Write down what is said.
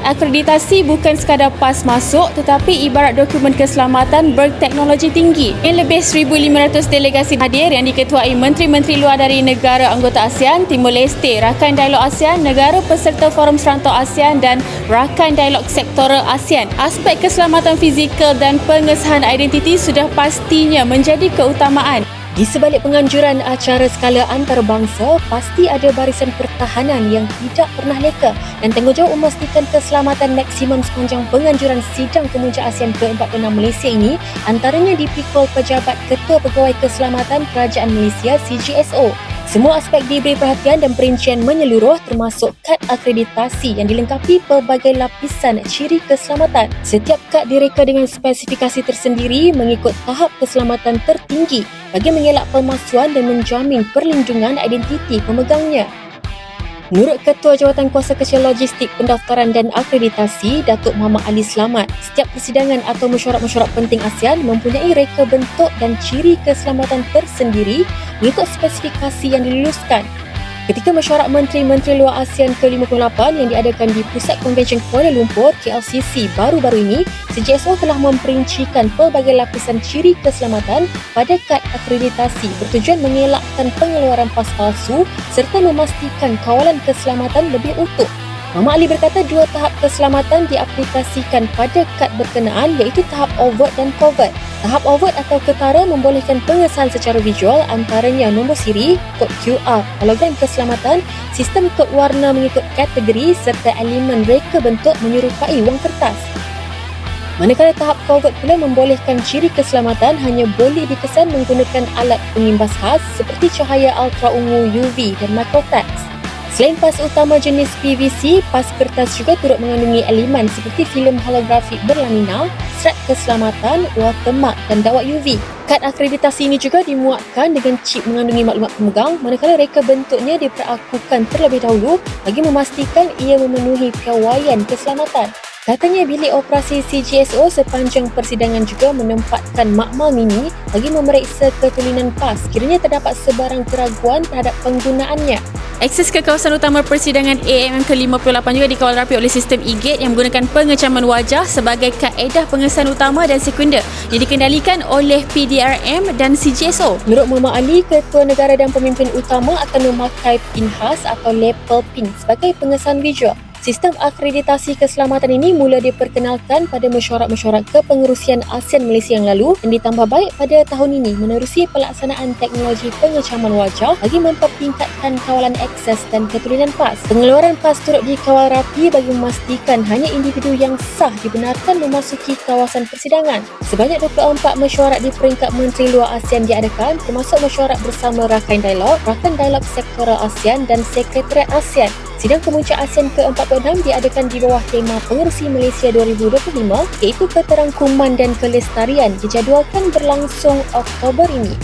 akreditasi bukan sekadar pas masuk tetapi ibarat dokumen keselamatan berteknologi tinggi. Yang lebih 1,500 delegasi hadir yang diketuai menteri-menteri luar dari negara anggota ASEAN, Timur Leste, Rakan Dialog ASEAN, negara peserta Forum Serantau ASEAN dan Rakan Dialog Sektoral ASEAN. Aspek keselamatan fizikal dan pengesahan identiti sudah pastinya menjadi keutamaan. Di sebalik penganjuran acara skala antarabangsa, pasti ada barisan pertahanan yang tidak pernah leka dan tanggungjawab memastikan keselamatan maksimum sepanjang penganjuran sidang kemuncak ASEAN ke-46 Malaysia ini, antaranya dipikul pejabat Ketua Pegawai Keselamatan Kerajaan Malaysia CGSO. Semua aspek diberi perhatian dan perincian menyeluruh termasuk kad akreditasi yang dilengkapi pelbagai lapisan ciri keselamatan. Setiap kad direka dengan spesifikasi tersendiri mengikut tahap keselamatan tertinggi bagi mengelak pemalsuan dan menjamin perlindungan identiti pemegangnya. Menurut Ketua Jawatan Kuasa Kecil Logistik, Pendaftaran dan Akreditasi, Datuk Muhammad Ali Slamat, setiap persidangan atau mesyuarat-mesyuarat penting ASEAN mempunyai reka bentuk dan ciri keselamatan tersendiri mengikut spesifikasi yang diluluskan. Ketika mesyuarat Menteri-Menteri Luar ASEAN ke-58 yang diadakan di Pusat Konvensyen Kuala Lumpur, KLCC, baru-baru ini, CGSO telah memperincikan pelbagai lapisan ciri keselamatan pada kad akreditasi bertujuan mengelakkan pengeluaran pas palsu serta memastikan kawalan keselamatan lebih utuh. Muhammad Ali berkata dua tahap keselamatan diaplikasikan pada kad berkenaan iaitu tahap overt dan covert. Tahap overt atau ketara membolehkan pengesahan secara visual antaranya nombor siri, kod QR, hologram keselamatan, sistem kod warna mengikut kategori serta elemen reka bentuk menyerupai wang kertas. Manakala tahap covert pula membolehkan ciri keselamatan hanya boleh dikesan menggunakan alat pengimbas khas seperti cahaya ultra ungu UV dan microtext. Selain pas utama jenis PVC, pas kertas juga turut mengandungi elemen seperti filem holografik berlamina, serat keselamatan, watermark dan dawat UV. Kad akreditasi ini juga dimuatkan dengan chip mengandungi maklumat pemegang manakala reka bentuknya diperakukan terlebih dahulu bagi memastikan ia memenuhi piawaian keselamatan. Katanya bilik operasi CGSO sepanjang persidangan juga menempatkan makmal mini bagi memeriksa ketulinan pas kiranya terdapat sebarang keraguan terhadap penggunaannya. Akses ke kawasan utama persidangan AMM ke-58 juga dikawal rapi oleh sistem e-gate yang menggunakan pengecaman wajah sebagai kaedah pengesahan utama dan sekunder yang dikendalikan oleh PDRM dan CGSO. Menurut Muhammad Ali, Ketua Negara dan pemimpin utama akan memakai pin khas atau lapel pin sebagai pengesahan visual. Sistem akreditasi keselamatan ini mula diperkenalkan pada mesyuarat-mesyuarat kepengerusian ASEAN Malaysia yang lalu dan ditambah baik pada tahun ini menerusi pelaksanaan teknologi pengecaman wajah bagi mempertingkatkan kawalan akses dan ketulinan pas. Pengeluaran pas turut dikawal rapi bagi memastikan hanya individu yang sah dibenarkan memasuki kawasan persidangan. Sebanyak 24 mesyuarat di peringkat Menteri Luar ASEAN diadakan termasuk mesyuarat bersama Rakan Dialog Sektoral ASEAN dan Sekretariat ASEAN. Sidang kemuncak ASEAN ke-46 diadakan di bawah tema Pengerusi Malaysia 2025 iaitu Keterangkuman dan Kelestarian dijadualkan berlangsung Oktober ini.